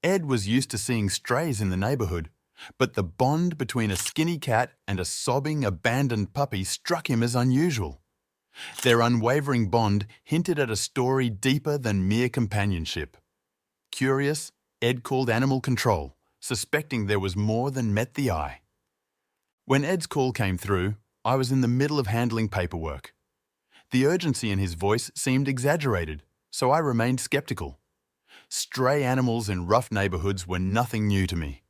Ed was used to seeing strays in the neighborhood, but the bond between a skinny cat and a sobbing, abandoned puppy struck him as unusual. Their unwavering bond hinted at a story deeper than mere companionship. Curious, Ed called animal control, suspecting there was more than met the eye. When Ed's call came through, I was in the middle of handling paperwork. The urgency in his voice seemed exaggerated, so I remained skeptical. Stray animals in rough neighborhoods were nothing new to me.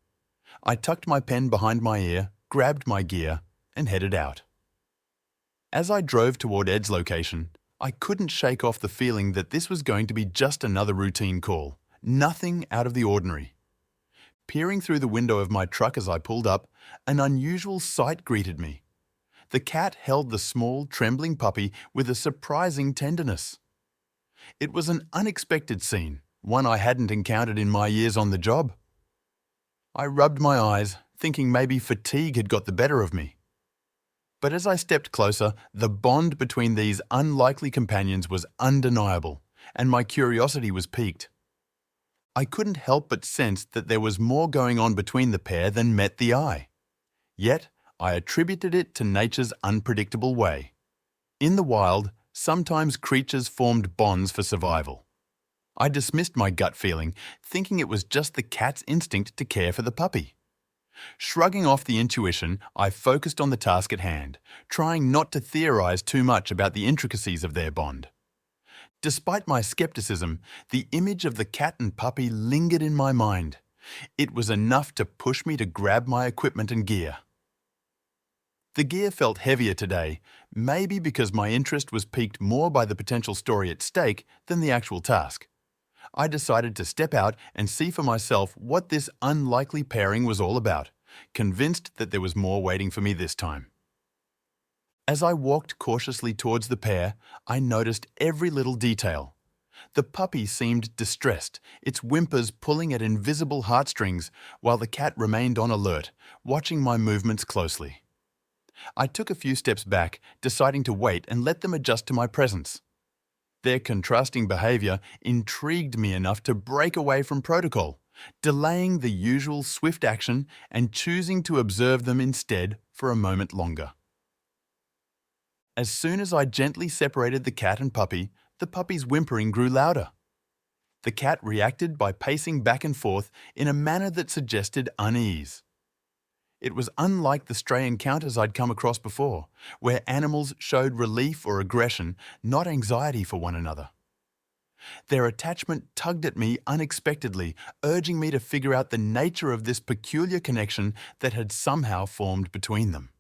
I tucked my pen behind my ear, grabbed my gear, and headed out. As I drove toward Ed's location, I couldn't shake off the feeling that this was going to be just another routine call, nothing out of the ordinary. Peering through the window of my truck as I pulled up, an unusual sight greeted me. The cat held the small, trembling puppy with a surprising tenderness. It was an unexpected scene, one I hadn't encountered in my years on the job. I rubbed my eyes, thinking maybe fatigue had got the better of me. But as I stepped closer, the bond between these unlikely companions was undeniable, and my curiosity was piqued. I couldn't help but sense that there was more going on between the pair than met the eye. Yet, I attributed it to nature's unpredictable way. In the wild, sometimes creatures formed bonds for survival. I dismissed my gut feeling, thinking it was just the cat's instinct to care for the puppy. Shrugging off the intuition, I focused on the task at hand, trying not to theorize too much about the intricacies of their bond. Despite my skepticism, the image of the cat and puppy lingered in my mind. It was enough to push me to grab my equipment and gear. The gear felt heavier today, maybe because my interest was piqued more by the potential story at stake than the actual task. I decided to step out and see for myself what this unlikely pairing was all about, convinced that there was more waiting for me this time. As I walked cautiously towards the pair, I noticed every little detail. The puppy seemed distressed, its whimpers pulling at invisible heartstrings, while the cat remained on alert, watching my movements closely. I took a few steps back, deciding to wait and let them adjust to my presence. Their contrasting behavior intrigued me enough to break away from protocol, delaying the usual swift action and choosing to observe them instead for a moment longer. As soon as I gently separated the cat and puppy, the puppy's whimpering grew louder. The cat reacted by pacing back and forth in a manner that suggested unease. It was unlike the stray encounters I'd come across before, where animals showed relief or aggression, not anxiety for one another. Their attachment tugged at me unexpectedly, urging me to figure out the nature of this peculiar connection that had somehow formed between them.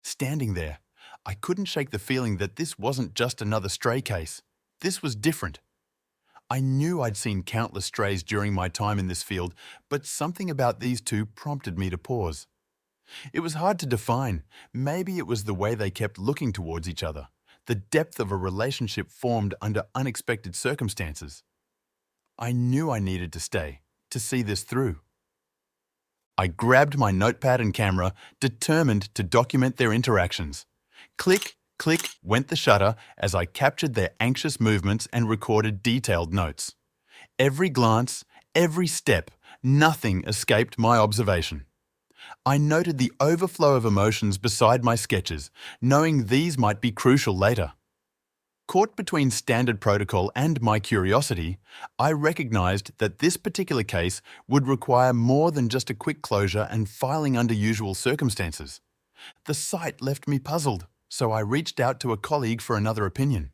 Standing there, I couldn't shake the feeling that this wasn't just another stray case. This was different. I knew I'd seen countless strays during my time in this field, but something about these two prompted me to pause. It was hard to define. Maybe it was the way they kept looking towards each other, the depth of a relationship formed under unexpected circumstances. I knew I needed to stay, to see this through. I grabbed my notepad and camera, determined to document their interactions. Click, click went the shutter as I captured their anxious movements and recorded detailed notes. Every glance, every step, nothing escaped my observation. I noted the overflow of emotions beside my sketches, knowing these might be crucial later. Caught between standard protocol and my curiosity, I recognized that this particular case would require more than just a quick closure and filing under usual circumstances. The sight left me puzzled, so I reached out to a colleague for another opinion.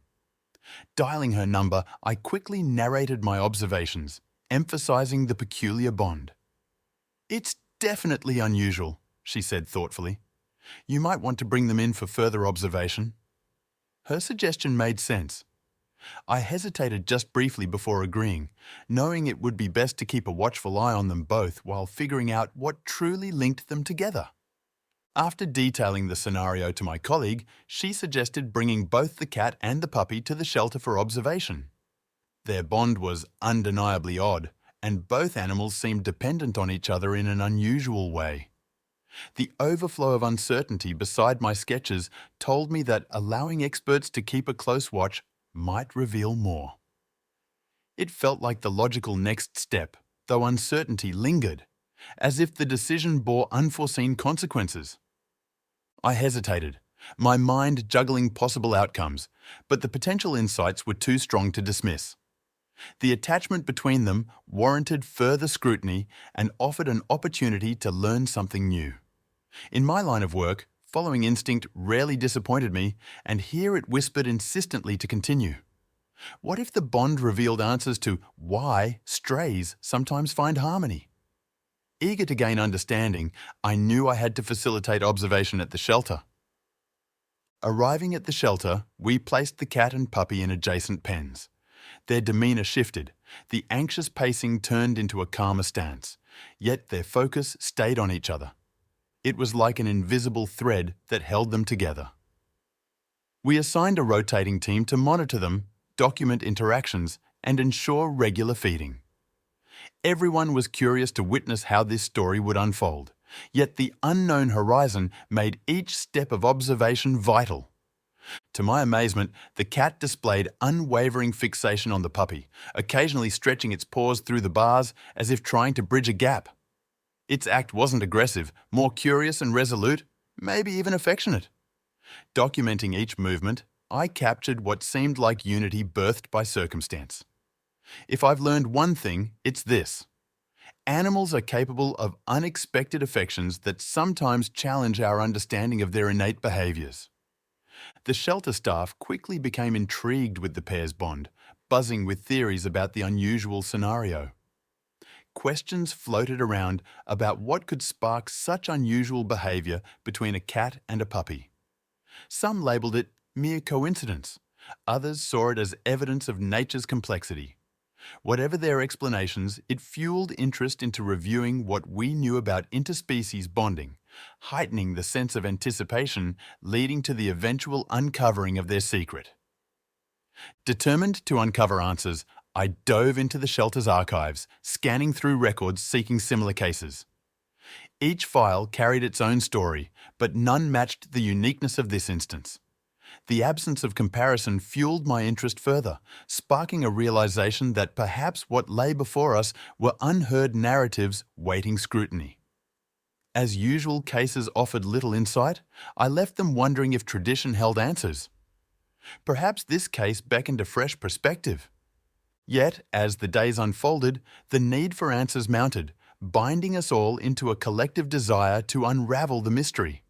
Dialing her number, I quickly narrated my observations, emphasizing the peculiar bond. "It's definitely unusual," she said thoughtfully. "You might want to bring them in for further observation." Her suggestion made sense. I hesitated just briefly before agreeing, knowing it would be best to keep a watchful eye on them both while figuring out what truly linked them together. After detailing the scenario to my colleague, she suggested bringing both the cat and the puppy to the shelter for observation. Their bond was undeniably odd, and both animals seemed dependent on each other in an unusual way. The overflow of uncertainty beside my sketches told me that allowing experts to keep a close watch might reveal more. It felt like the logical next step, though uncertainty lingered, as if the decision bore unforeseen consequences. I hesitated, my mind juggling possible outcomes, but the potential insights were too strong to dismiss. The attachment between them warranted further scrutiny and offered an opportunity to learn something new. In my line of work, following instinct rarely disappointed me, and here it whispered insistently to continue. What if the bond revealed answers to why strays sometimes find harmony? Eager to gain understanding, I knew I had to facilitate observation at the shelter. Arriving at the shelter, we placed the cat and puppy in adjacent pens. Their demeanour shifted, the anxious pacing turned into a calmer stance, yet their focus stayed on each other. It was like an invisible thread that held them together. We assigned a rotating team to monitor them, document interactions, and ensure regular feeding. Everyone was curious to witness how this story would unfold, yet the unknown horizon made each step of observation vital. To my amazement, the cat displayed unwavering fixation on the puppy, occasionally stretching its paws through the bars as if trying to bridge a gap. Its act wasn't aggressive, more curious and resolute, maybe even affectionate. Documenting each movement, I captured what seemed like unity birthed by circumstance. If I've learned one thing, it's this. Animals are capable of unexpected affections that sometimes challenge our understanding of their innate behaviours. The shelter staff quickly became intrigued with the pair's bond, buzzing with theories about the unusual scenario. Questions floated around about what could spark such unusual behaviour between a cat and a puppy. Some labelled it mere coincidence. Others saw it as evidence of nature's complexity. Whatever their explanations, it fueled interest into reviewing what we knew about interspecies bonding, heightening the sense of anticipation leading to the eventual uncovering of their secret. Determined to uncover answers, I dove into the shelter's archives, scanning through records seeking similar cases. Each file carried its own story, but none matched the uniqueness of this instance. The absence of comparison fueled my interest further, sparking a realization that perhaps what lay before us were unheard narratives waiting scrutiny. As usual cases offered little insight, I left them wondering if tradition held answers. Perhaps this case beckoned a fresh perspective. Yet, as the days unfolded, the need for answers mounted, binding us all into a collective desire to unravel the mystery.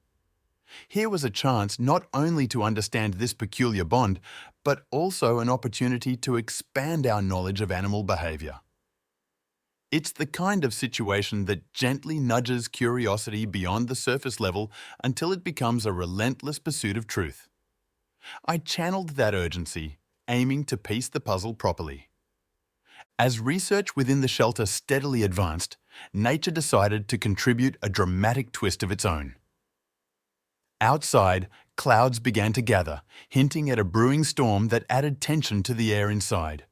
Here was a chance not only to understand this peculiar bond, but also an opportunity to expand our knowledge of animal behaviour. It's the kind of situation that gently nudges curiosity beyond the surface level until it becomes a relentless pursuit of truth. I channeled that urgency, aiming to piece the puzzle properly. As research within the shelter steadily advanced, nature decided to contribute a dramatic twist of its own. Outside, clouds began to gather, hinting at a brewing storm that added tension to the air inside.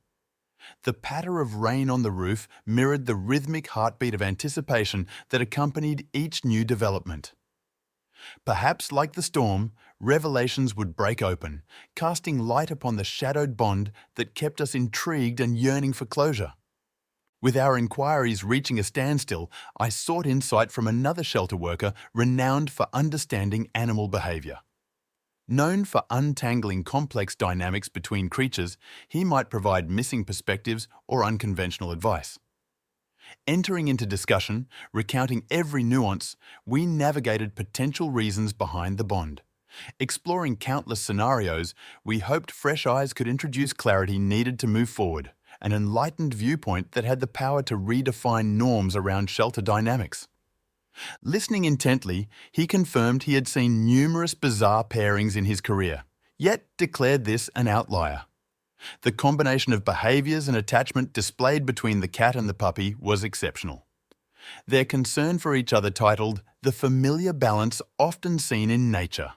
The patter of rain on the roof mirrored the rhythmic heartbeat of anticipation that accompanied each new development. Perhaps like the storm, revelations would break open, casting light upon the shadowed bond that kept us intrigued and yearning for closure. With our inquiries reaching a standstill, I sought insight from another shelter worker renowned for understanding animal behaviour. Known for untangling complex dynamics between creatures, he might provide missing perspectives or unconventional advice. Entering into discussion, recounting every nuance, we navigated potential reasons behind the bond. Exploring countless scenarios, we hoped fresh eyes could introduce clarity needed to move forward, an enlightened viewpoint that had the power to redefine norms around shelter dynamics. Listening intently, he confirmed he had seen numerous bizarre pairings in his career, yet declared this an outlier. The combination of behaviours and attachment displayed between the cat and the puppy was exceptional. Their concern for each other titled "The Familiar Balance Often Seen in Nature."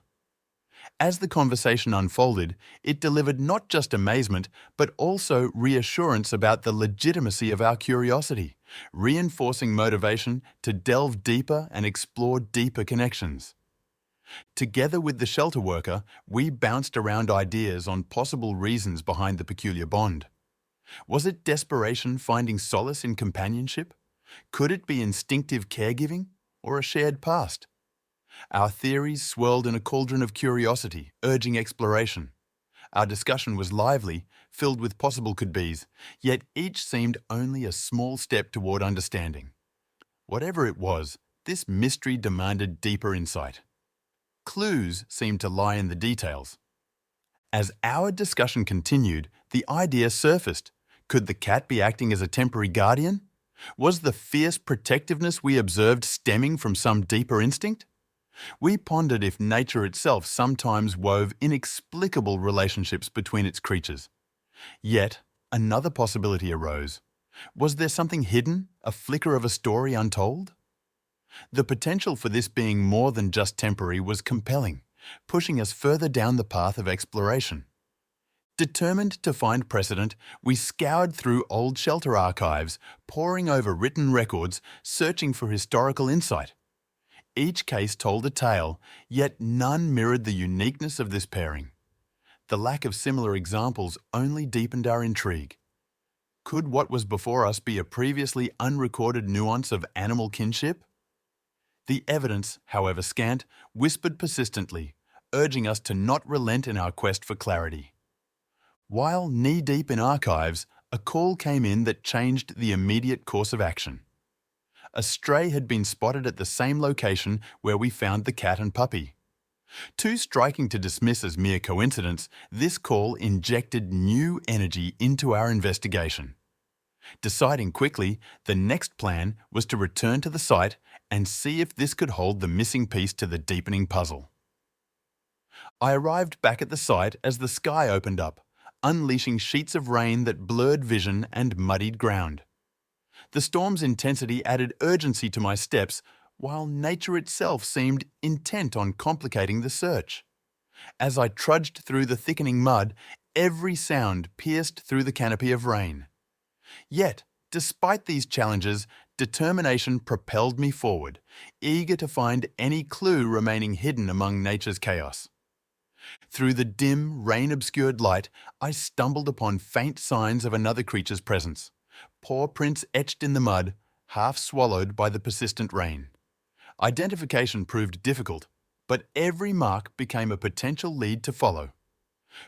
As the conversation unfolded, it delivered not just amazement, but also reassurance about the legitimacy of our curiosity, reinforcing motivation to delve deeper and explore deeper connections. Together with the shelter worker, we bounced around ideas on possible reasons behind the peculiar bond. Was it desperation finding solace in companionship? Could it be instinctive caregiving or a shared past? Our theories swirled in a cauldron of curiosity, urging exploration. Our discussion was lively, filled with possible could-bes, yet each seemed only a small step toward understanding. Whatever it was, this mystery demanded deeper insight. Clues seemed to lie in the details. As our discussion continued, the idea surfaced. Could the cat be acting as a temporary guardian? Was the fierce protectiveness we observed stemming from some deeper instinct? We pondered if nature itself sometimes wove inexplicable relationships between its creatures. Yet, another possibility arose. Was there something hidden, a flicker of a story untold? The potential for this being more than just temporary was compelling, pushing us further down the path of exploration. Determined to find precedent, we scoured through old shelter archives, poring over written records, searching for historical insight. Each case told a tale, yet none mirrored the uniqueness of this pairing. The lack of similar examples only deepened our intrigue. Could what was before us be a previously unrecorded nuance of animal kinship? The evidence, however scant, whispered persistently, urging us to not relent in our quest for clarity. While knee-deep in archives, a call came in that changed the immediate course of action. A stray had been spotted at the same location where we found the cat and puppy. Too striking to dismiss as mere coincidence, this call injected new energy into our investigation. Deciding quickly, the next plan was to return to the site and see if this could hold the missing piece to the deepening puzzle. I arrived back at the site as the sky opened up, unleashing sheets of rain that blurred vision and muddied ground. The storm's intensity added urgency to my steps, while nature itself seemed intent on complicating the search. As I trudged through the thickening mud, every sound pierced through the canopy of rain. Yet, despite these challenges, determination propelled me forward, eager to find any clue remaining hidden among nature's chaos. Through the dim, rain-obscured light, I stumbled upon faint signs of another creature's presence. Paw prints etched in the mud, half swallowed by the persistent rain. Identification proved difficult, but every mark became a potential lead to follow.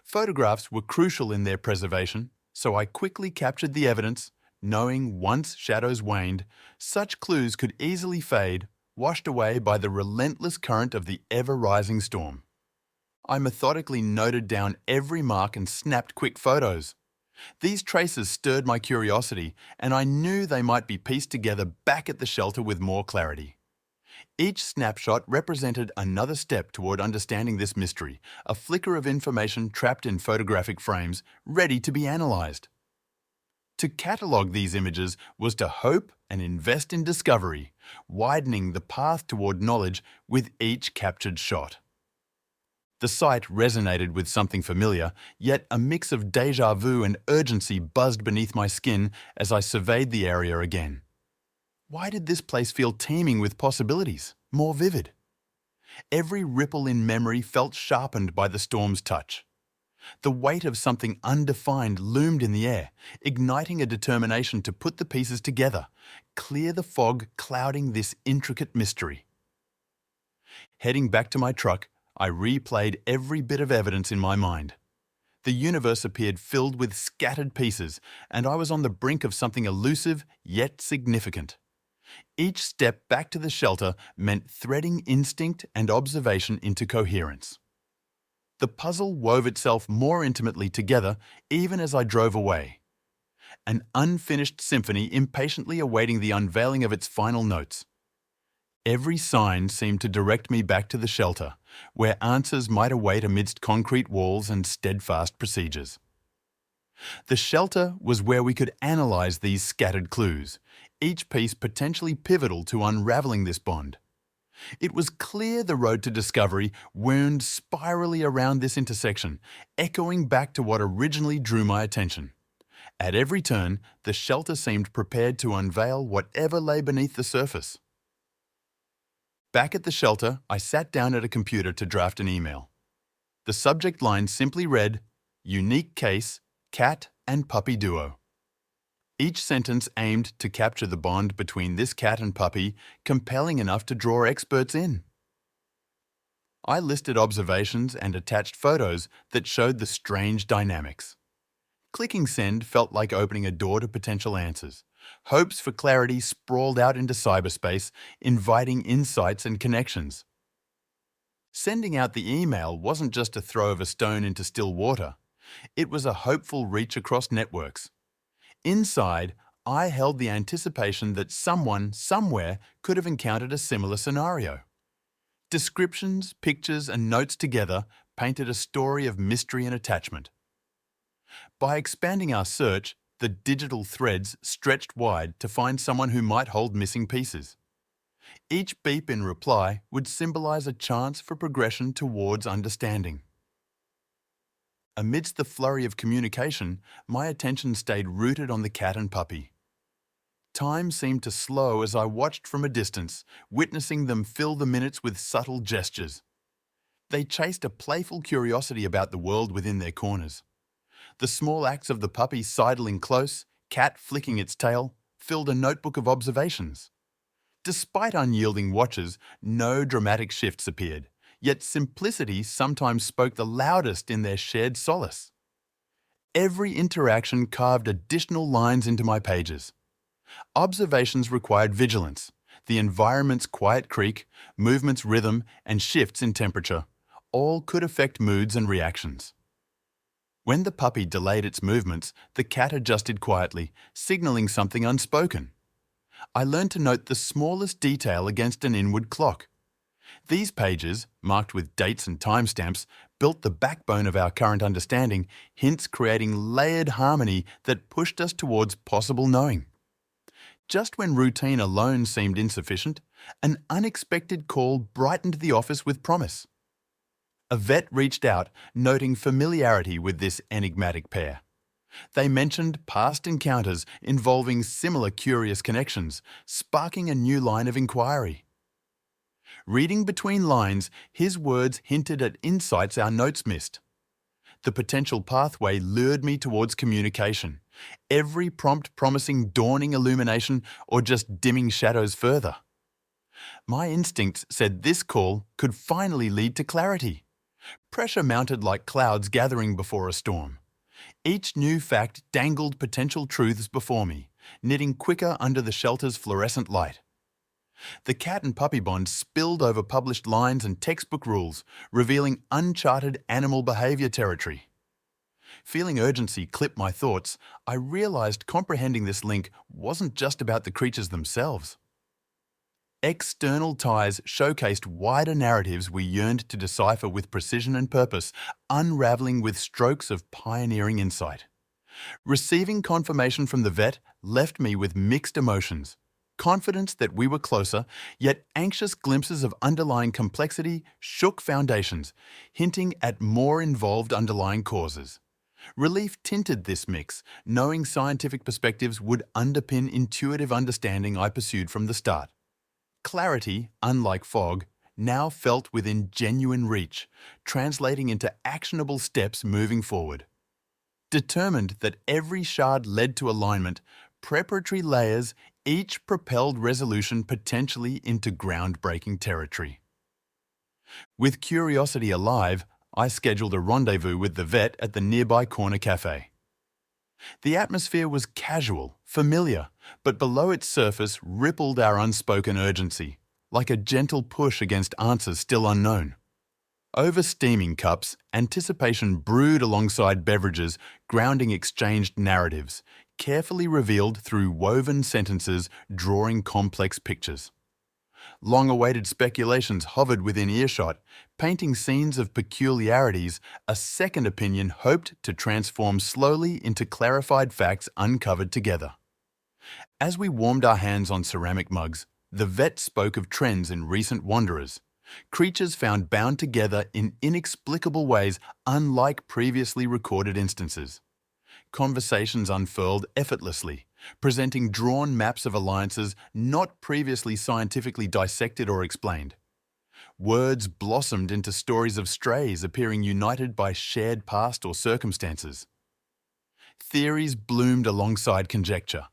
Photographs were crucial in their preservation, so I quickly captured the evidence, knowing once shadows waned, such clues could easily fade, washed away by the relentless current of the ever-rising storm. I methodically noted down every mark and snapped quick photos. These traces stirred my curiosity, and I knew they might be pieced together back at the shelter with more clarity. Each snapshot represented another step toward understanding this mystery, a flicker of information trapped in photographic frames, ready to be analyzed. To catalogue these images was to hope and invest in discovery, widening the path toward knowledge with each captured shot. The sight resonated with something familiar, yet a mix of déjà vu and urgency buzzed beneath my skin as I surveyed the area again. Why did this place feel teeming with possibilities, more vivid? Every ripple in memory felt sharpened by the storm's touch. The weight of something undefined loomed in the air, igniting a determination to put the pieces together, clear the fog clouding this intricate mystery. Heading back to my truck, I replayed every bit of evidence in my mind. The universe appeared filled with scattered pieces, and I was on the brink of something elusive yet significant. Each step back to the shelter meant threading instinct and observation into coherence. The puzzle wove itself more intimately together even as I drove away. An unfinished symphony impatiently awaiting the unveiling of its final notes. Every sign seemed to direct me back to the shelter, where answers might await amidst concrete walls and steadfast procedures. The shelter was where we could analyze these scattered clues, each piece potentially pivotal to unraveling this bond. It was clear the road to discovery wound spirally around this intersection, echoing back to what originally drew my attention. At every turn, the shelter seemed prepared to unveil whatever lay beneath the surface. Back at the shelter, I sat down at a computer to draft an email. The subject line simply read, "Unique case, cat and puppy duo." Each sentence aimed to capture the bond between this cat and puppy, compelling enough to draw experts in. I listed observations and attached photos that showed the strange dynamics. Clicking send felt like opening a door to potential answers. Hopes for clarity sprawled out into cyberspace, inviting insights and connections. Sending out the email wasn't just a throw of a stone into still water. It was a hopeful reach across networks. Inside, I held the anticipation that someone, somewhere, could have encountered a similar scenario. Descriptions, pictures, and notes together painted a story of mystery and attachment. By expanding our search, the digital threads stretched wide to find someone who might hold missing pieces. Each beep in reply would symbolize a chance for progression towards understanding. Amidst the flurry of communication, my attention stayed rooted on the cat and puppy. Time seemed to slow as I watched from a distance, witnessing them fill the minutes with subtle gestures. They chased a playful curiosity about the world within their corners. The small acts of the puppy sidling close, cat flicking its tail, filled a notebook of observations. Despite unyielding watches, no dramatic shifts appeared, yet simplicity sometimes spoke the loudest in their shared solace. Every interaction carved additional lines into my pages. Observations required vigilance. The environment's quiet creak, movement's rhythm, and shifts in temperature all could affect moods and reactions. When the puppy delayed its movements, the cat adjusted quietly, signaling something unspoken. I learned to note the smallest detail against an inward clock. These pages, marked with dates and timestamps, built the backbone of our current understanding, hints creating layered harmony that pushed us towards possible knowing. Just when routine alone seemed insufficient, an unexpected call brightened the office with promise. A vet reached out, noting familiarity with this enigmatic pair. They mentioned past encounters involving similar curious connections, sparking a new line of inquiry. Reading between lines, his words hinted at insights our notes missed. The potential pathway lured me towards communication, every prompt promising dawning illumination or just dimming shadows further. My instincts said this call could finally lead to clarity. Pressure mounted like clouds gathering before a storm. Each new fact dangled potential truths before me, knitting quicker under the shelter's fluorescent light. The cat and puppy bond spilled over published lines and textbook rules, revealing uncharted animal behavior territory. Feeling urgency clip my thoughts, I realized comprehending this link wasn't just about the creatures themselves. External ties showcased wider narratives we yearned to decipher with precision and purpose, unraveling with strokes of pioneering insight. Receiving confirmation from the vet left me with mixed emotions. Confidence that we were closer, yet anxious glimpses of underlying complexity shook foundations, hinting at more involved underlying causes. Relief tinted this mix, knowing scientific perspectives would underpin intuitive understanding I pursued from the start. Clarity, unlike fog, now felt within genuine reach, translating into actionable steps moving forward. Determined that every shard led to alignment, preparatory layers each propelled resolution potentially into groundbreaking territory. With curiosity alive, I scheduled a rendezvous with the vet at the nearby corner cafe. The atmosphere was casual, familiar, but below its surface rippled our unspoken urgency, like a gentle push against answers still unknown. Over steaming cups, anticipation brewed alongside beverages, grounding exchanged narratives, carefully revealed through woven sentences drawing complex pictures. Long-awaited speculations hovered within earshot, painting scenes of peculiarities a second opinion hoped to transform slowly into clarified facts uncovered together. As we warmed our hands on ceramic mugs, the vet spoke of trends in recent wanderers, creatures found bound together in inexplicable ways unlike previously recorded instances. Conversations unfurled effortlessly, presenting drawn maps of alliances not previously scientifically dissected or explained. Words blossomed into stories of strays appearing united by shared past or circumstances. Theories bloomed alongside conjecture,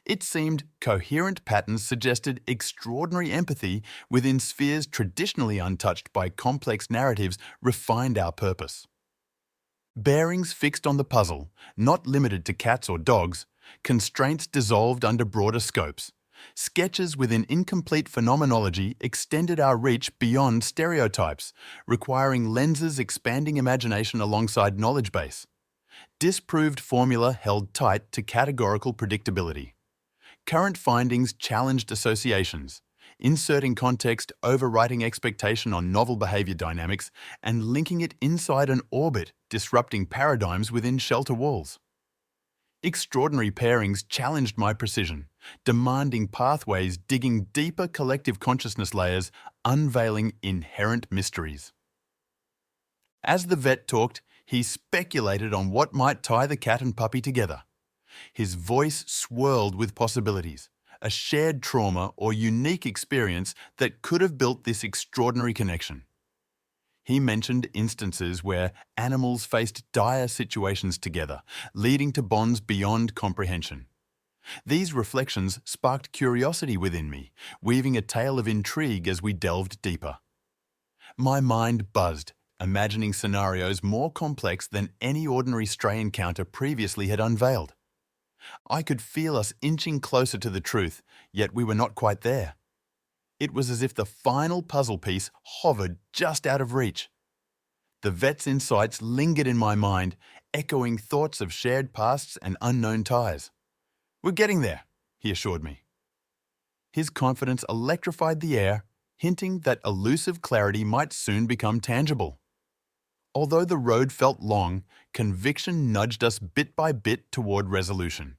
It seemed coherent patterns suggested extraordinary empathy within spheres traditionally untouched by complex narratives refined our purpose. Bearings fixed on the puzzle, not limited to cats or dogs, constraints dissolved under broader scopes. Sketches within incomplete phenomenology extended our reach beyond stereotypes, requiring lenses expanding imagination alongside knowledge base. Disproved formula held tight to categorical predictability. Current findings challenged associations, inserting context, overwriting expectation on novel behavior dynamics, and linking it inside an orbit, disrupting paradigms within shelter walls. Extraordinary pairings challenged my precision, demanding pathways digging deeper collective consciousness layers, unveiling inherent mysteries. As the vet talked, he speculated on what might tie the cat and puppy together. His voice swirled with possibilities, a shared trauma or unique experience that could have built this extraordinary connection. He mentioned instances where animals faced dire situations together, leading to bonds beyond comprehension. These reflections sparked curiosity within me, weaving a tale of intrigue as we delved deeper. My mind buzzed, imagining scenarios more complex than any ordinary stray encounter previously had unveiled. I could feel us inching closer to the truth, yet we were not quite there. It was as if the final puzzle piece hovered just out of reach. The vet's insights lingered in my mind, echoing thoughts of shared pasts and unknown ties. "We're getting there," he assured me. His confidence electrified the air, hinting that elusive clarity might soon become tangible. Although the road felt long, conviction nudged us bit by bit toward resolution.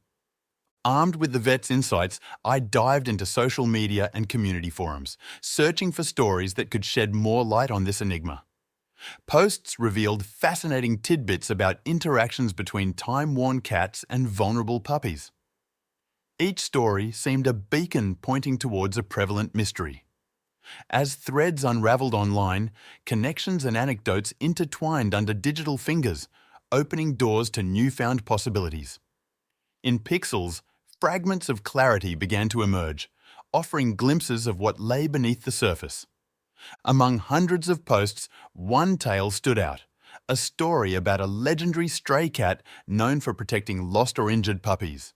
Armed with the vet's insights, I dived into social media and community forums, searching for stories that could shed more light on this enigma. Posts revealed fascinating tidbits about interactions between time-worn cats and vulnerable puppies. Each story seemed a beacon pointing towards a prevalent mystery. As threads unraveled online, connections and anecdotes intertwined under digital fingers, opening doors to newfound possibilities. In pixels, fragments of clarity began to emerge, offering glimpses of what lay beneath the surface. Among hundreds of posts, one tale stood out, a story about a legendary stray cat known for protecting lost or injured puppies.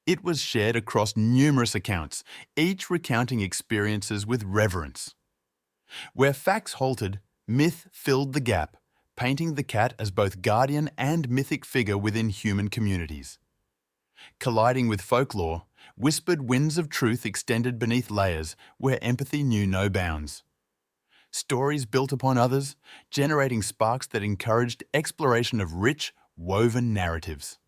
It was shared across numerous accounts, each recounting experiences with reverence. Where facts halted, myth filled the gap, painting the cat as both guardian and mythic figure within human communities. Colliding with folklore, whispered winds of truth extended beneath layers where empathy knew no bounds. Stories built upon others, generating sparks that encouraged exploration of rich, woven narratives.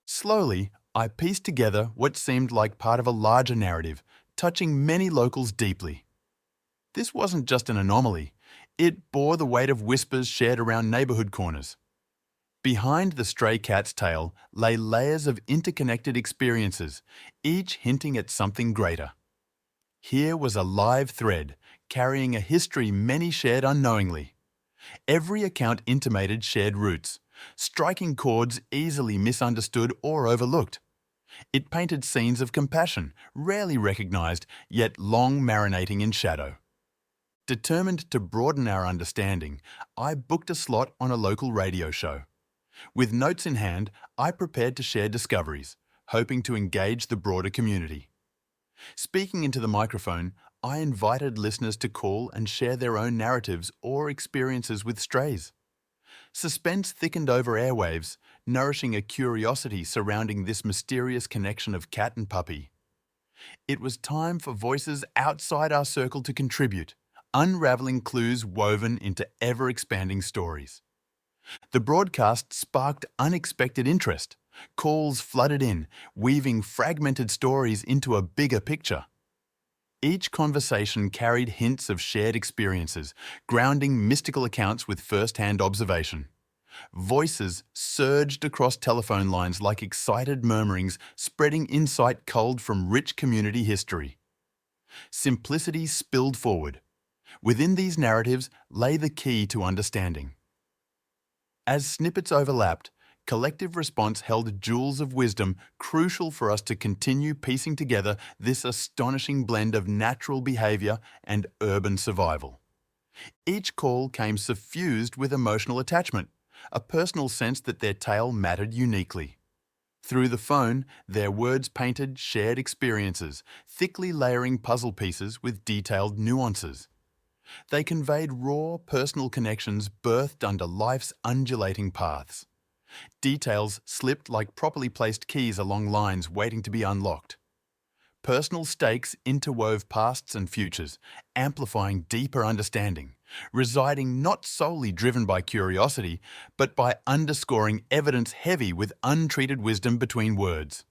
Slowly, I pieced together what seemed like part of a larger narrative, touching many locals deeply. This wasn't just an anomaly. It bore the weight of whispers shared around neighborhood corners. Behind the stray cat's tale lay layers of interconnected experiences, each hinting at something greater. Here was a live thread, carrying a history many shared unknowingly. Every account intimated shared roots, striking chords easily misunderstood or overlooked. It painted scenes of compassion, rarely recognized, yet long marinating in shadow. Determined to broaden our understanding, I booked a slot on a local radio show. With notes in hand, I prepared to share discoveries, hoping to engage the broader community. Speaking into the microphone, I invited listeners to call and share their own narratives or experiences with strays. Suspense thickened over airwaves, nourishing a curiosity surrounding this mysterious connection of cat and puppy. It was time for voices outside our circle to contribute, unraveling clues woven into ever-expanding stories. The broadcast sparked unexpected interest. Calls flooded in, weaving fragmented stories into a bigger picture. Each conversation carried hints of shared experiences, grounding mystical accounts with first-hand observation. Voices surged across telephone lines like excited murmurings, spreading insight culled from rich community history. Simplicity spilled forward. Within these narratives lay the key to understanding. As snippets overlapped, collective response held jewels of wisdom crucial for us to continue piecing together this astonishing blend of natural behaviour and urban survival. Each call came suffused with emotional attachment, a personal sense that their tale mattered uniquely. Through the phone, their words painted shared experiences, thickly layering puzzle pieces with detailed nuances. They conveyed raw, personal connections birthed under life's undulating paths. Details slipped like properly placed keys along lines waiting to be unlocked. Personal stakes interwove pasts and futures, amplifying deeper understanding, residing not solely driven by curiosity, but by underscoring evidence heavy with untreated wisdom between words.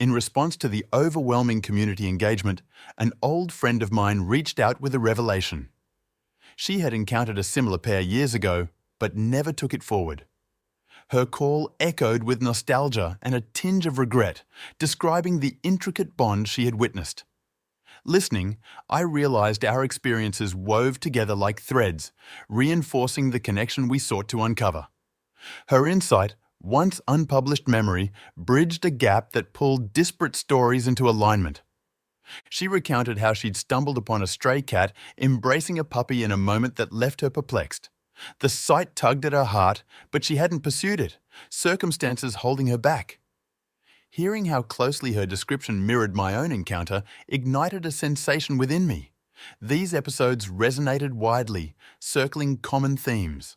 In response to the overwhelming community engagement, an old friend of mine reached out with a revelation. She had encountered a similar pair years ago, but never took it forward. Her call echoed with nostalgia and a tinge of regret, describing the intricate bond she had witnessed. Listening, I realized our experiences wove together like threads, reinforcing the connection we sought to uncover. Her insight, once unpublished memory, bridged a gap that pulled disparate stories into alignment. She recounted how she'd stumbled upon a stray cat embracing a puppy in a moment that left her perplexed. The sight tugged at her heart, but she hadn't pursued it, circumstances holding her back. Hearing how closely her description mirrored my own encounter ignited a sensation within me. These episodes resonated widely, circling common themes.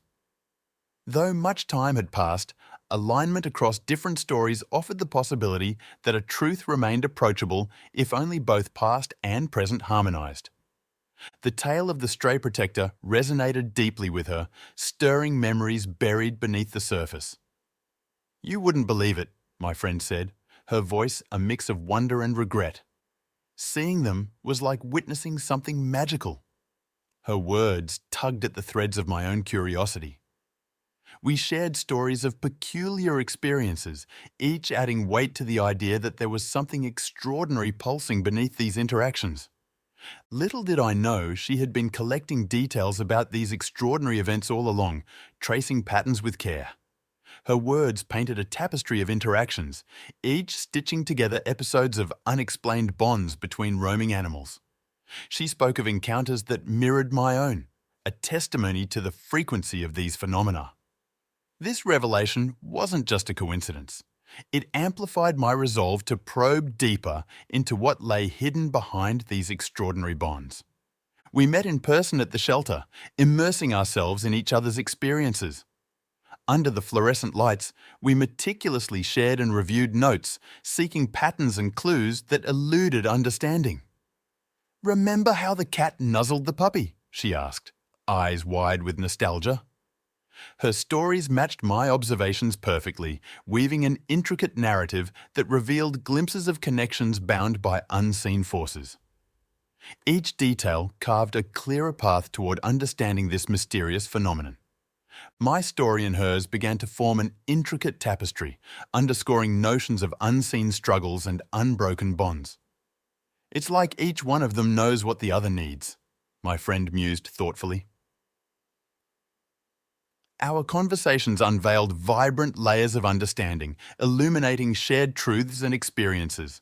Though much time had passed, alignment across different stories offered the possibility that a truth remained approachable if only both past and present harmonized. The tale of the stray protector resonated deeply with her, stirring memories buried beneath the surface. "You wouldn't believe it," my friend said, her voice a mix of wonder and regret. "Seeing them was like witnessing something magical." Her words tugged at the threads of my own curiosity. We shared stories of peculiar experiences, each adding weight to the idea that there was something extraordinary pulsing beneath these interactions. Little did I know she had been collecting details about these extraordinary events all along, tracing patterns with care. Her words painted a tapestry of interactions, each stitching together episodes of unexplained bonds between roaming animals. She spoke of encounters that mirrored my own, a testimony to the frequency of these phenomena. This revelation wasn't just a coincidence. It amplified my resolve to probe deeper into what lay hidden behind these extraordinary bonds. We met in person at the shelter, immersing ourselves in each other's experiences. Under the fluorescent lights, we meticulously shared and reviewed notes, seeking patterns and clues that eluded understanding. "Remember how the cat nuzzled the puppy?" she asked, eyes wide with nostalgia. Her stories matched my observations perfectly, weaving an intricate narrative that revealed glimpses of connections bound by unseen forces. Each detail carved a clearer path toward understanding this mysterious phenomenon. My story and hers began to form an intricate tapestry, underscoring notions of unseen struggles and unbroken bonds. "It's like each one of them knows what the other needs," my friend mused thoughtfully. Our conversations unveiled vibrant layers of understanding, illuminating shared truths and experiences.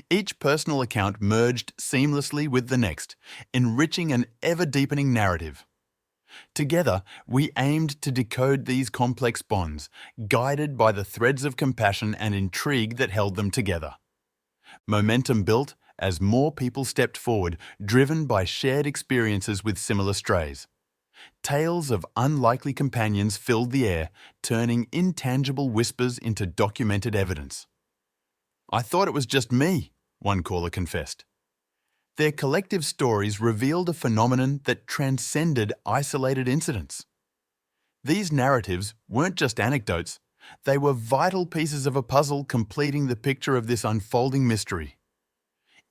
Each personal account merged seamlessly with the next, enriching an ever-deepening narrative. Together, we aimed to decode these complex bonds, guided by the threads of compassion and intrigue that held them together. Momentum built as more people stepped forward, driven by shared experiences with similar strays. Tales of unlikely companions filled the air, turning intangible whispers into documented evidence. "I thought it was just me," one caller confessed. Their collective stories revealed a phenomenon that transcended isolated incidents. These narratives weren't just anecdotes, they were vital pieces of a puzzle completing the picture of this unfolding mystery.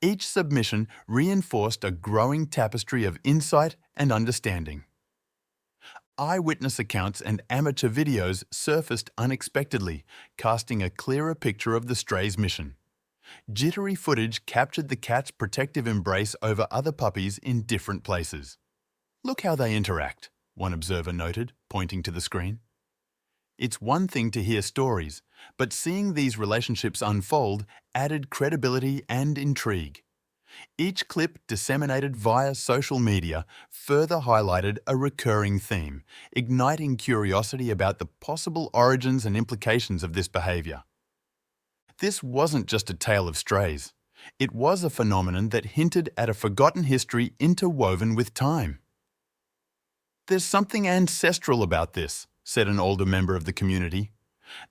Each submission reinforced a growing tapestry of insight and understanding. Eyewitness accounts and amateur videos surfaced unexpectedly, casting a clearer picture of the stray's mission. Jittery footage captured the cat's protective embrace over other puppies in different places. "Look how they interact," one observer noted, pointing to the screen. It's one thing to hear stories, but seeing these relationships unfold added credibility and intrigue. Each clip disseminated via social media further highlighted a recurring theme, igniting curiosity about the possible origins and implications of this behaviour. This wasn't just a tale of strays. It was a phenomenon that hinted at a forgotten history interwoven with time. "There's something ancestral about this," said an older member of the community.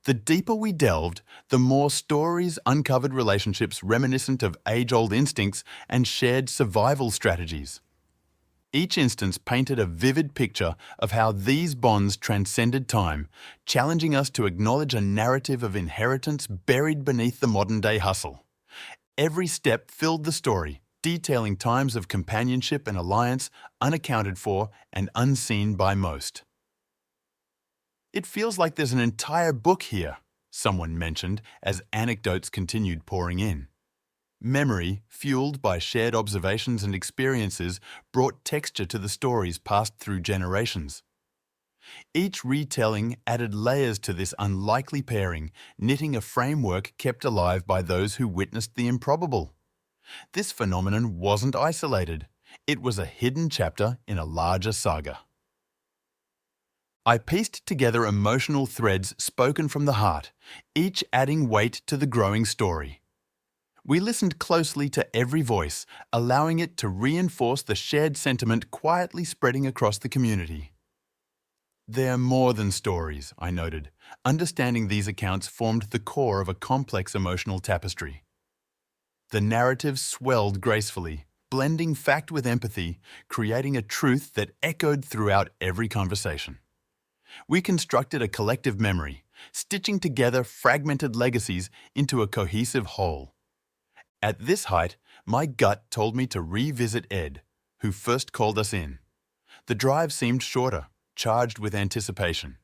"The deeper we delved, the more stories uncovered relationships reminiscent of age-old instincts and shared survival strategies." Each instance painted a vivid picture of how these bonds transcended time, challenging us to acknowledge a narrative of inheritance buried beneath the modern-day hustle. Every step filled the story, detailing times of companionship and alliance unaccounted for and unseen by most. "It feels like there's an entire book here," someone mentioned as anecdotes continued pouring in. Memory, fueled by shared observations and experiences, brought texture to the stories passed through generations. Each retelling added layers to this unlikely pairing, knitting a framework kept alive by those who witnessed the improbable. This phenomenon wasn't isolated. It was a hidden chapter in a larger saga. I pieced together emotional threads spoken from the heart, each adding weight to the growing story. We listened closely to every voice, allowing it to reinforce the shared sentiment quietly spreading across the community. "They're more than stories," I noted. Understanding these accounts formed the core of a complex emotional tapestry. The narrative swelled gracefully, blending fact with empathy, creating a truth that echoed throughout every conversation. We constructed a collective memory, stitching together fragmented legacies into a cohesive whole. At this height, my gut told me to revisit Ed, who first called us in. The drive seemed shorter, charged with anticipation.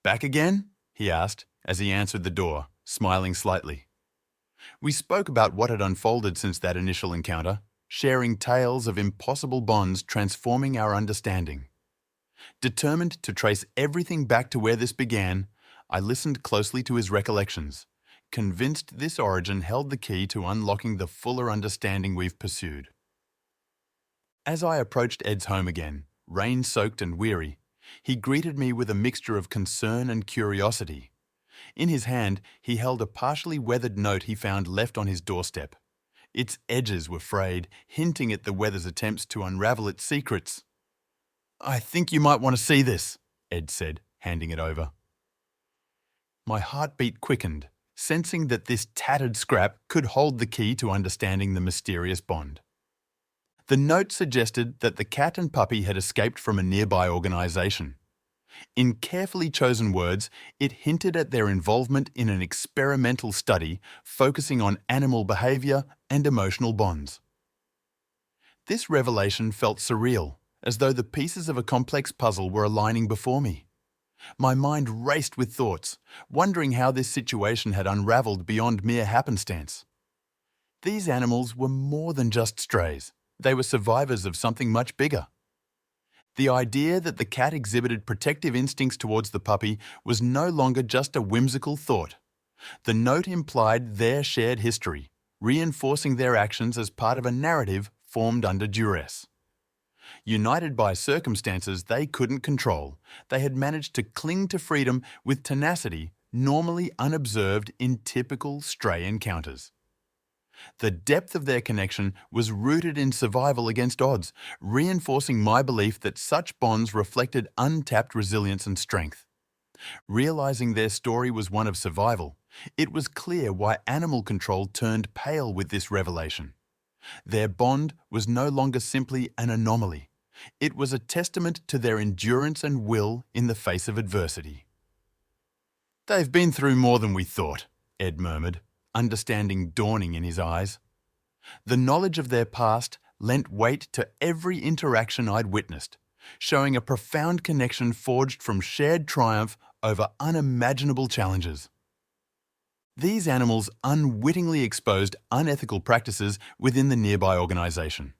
"Back again?" he asked as he answered the door, smiling slightly. We spoke about what had unfolded since that initial encounter, sharing tales of impossible bonds transforming our understanding. Determined to trace everything back to where this began, I listened closely to his recollections, convinced this origin held the key to unlocking the fuller understanding we've pursued. As I approached Ed's home again, rain-soaked and weary, he greeted me with a mixture of concern and curiosity. In his hand, he held a partially weathered note he found left on his doorstep. Its edges were frayed, hinting at the weather's attempts to unravel its secrets. "I think you might want to see this," Ed said, handing it over. My heartbeat quickened, sensing that this tattered scrap could hold the key to understanding the mysterious bond. The note suggested that the cat and puppy had escaped from a nearby organization. In carefully chosen words, it hinted at their involvement in an experimental study focusing on animal behavior and emotional bonds. This revelation felt surreal, as though the pieces of a complex puzzle were aligning before me. My mind raced with thoughts, wondering how this situation had unraveled beyond mere happenstance. These animals were more than just strays. They were survivors of something much bigger. The idea that the cat exhibited protective instincts towards the puppy was no longer just a whimsical thought. The note implied their shared history, reinforcing their actions as part of a narrative formed under duress. United by circumstances they couldn't control, they had managed to cling to freedom with tenacity normally unobserved in typical stray encounters. The depth of their connection was rooted in survival against odds, reinforcing my belief that such bonds reflected untapped resilience and strength. Realizing their story was one of survival, it was clear why animal control turned pale with this revelation. Their bond was no longer simply an anomaly. It was a testament to their endurance and will in the face of adversity. "They've been through more than we thought," Ed murmured, understanding dawning in his eyes. The knowledge of their past lent weight to every interaction I'd witnessed, showing a profound connection forged from shared triumph over unimaginable challenges. These animals unwittingly exposed unethical practices within the nearby organization.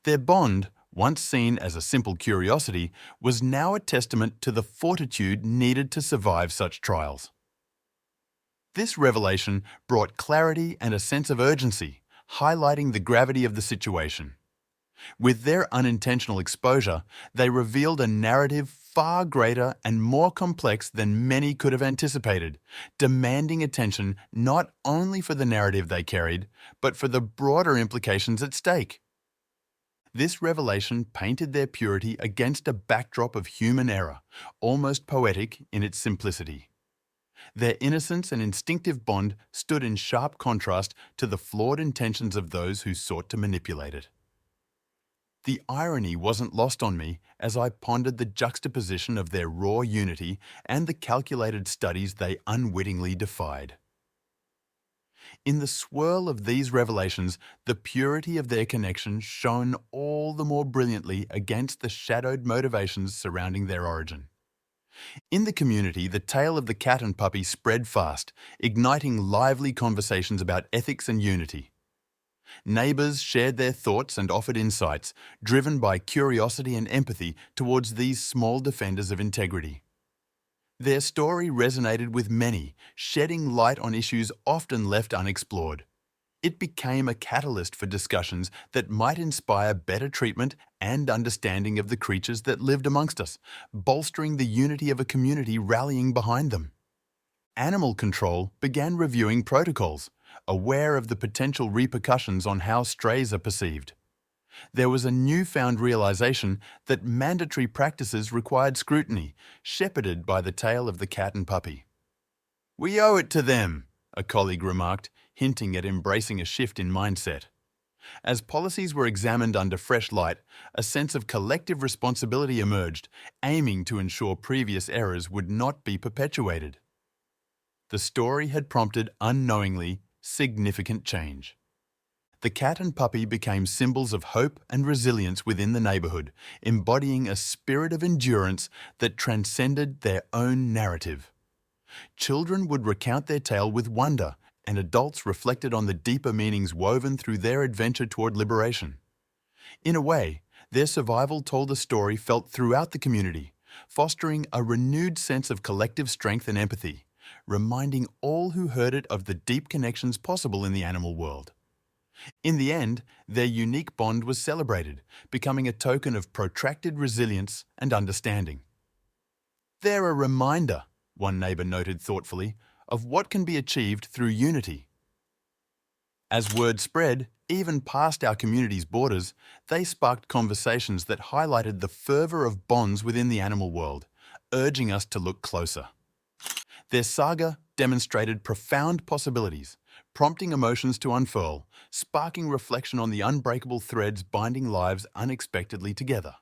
Their bond, once seen as a simple curiosity, was now a testament to the fortitude needed to survive such trials. This revelation brought clarity and a sense of urgency, highlighting the gravity of the situation. With their unintentional exposure, they revealed a narrative far greater and more complex than many could have anticipated, demanding attention not only for the narrative they carried, but for the broader implications at stake. This revelation painted their purity against a backdrop of human error, almost poetic in its simplicity. Their innocence and instinctive bond stood in sharp contrast to the flawed intentions of those who sought to manipulate it. The irony wasn't lost on me as I pondered the juxtaposition of their raw unity and the calculated studies they unwittingly defied. In the swirl of these revelations, the purity of their connection shone all the more brilliantly against the shadowed motivations surrounding their origin. In the community, the tale of the cat and puppy spread fast, igniting lively conversations about ethics and unity. Neighbours shared their thoughts and offered insights, driven by curiosity and empathy towards these small defenders of integrity. Their story resonated with many, shedding light on issues often left unexplored. It became a catalyst for discussions that might inspire better treatment and understanding of the creatures that lived amongst us, bolstering the unity of a community rallying behind them. Animal control began reviewing protocols, aware of the potential repercussions on how strays are perceived. There was a newfound realization that mandatory practices required scrutiny, shepherded by the tale of the cat and puppy. "We owe it to them," a colleague remarked, hinting at embracing a shift in mindset. As policies were examined under fresh light, a sense of collective responsibility emerged, aiming to ensure previous errors would not be perpetuated. The story had prompted, unknowingly, significant change. The cat and puppy became symbols of hope and resilience within the neighbourhood, embodying a spirit of endurance that transcended their own narrative. Children would recount their tale with wonder, and adults reflected on the deeper meanings woven through their adventure toward liberation. In a way, their survival told a story felt throughout the community, fostering a renewed sense of collective strength and empathy, reminding all who heard it of the deep connections possible in the animal world. In the end, their unique bond was celebrated, becoming a token of protracted resilience and understanding. "They're a reminder," one neighbour noted thoughtfully, "of what can be achieved through unity." As word spread, even past our community's borders, they sparked conversations that highlighted the fervour of bonds within the animal world, urging us to look closer. Their saga demonstrated profound possibilities, prompting emotions to unfurl, sparking reflection on the unbreakable threads binding lives unexpectedly together.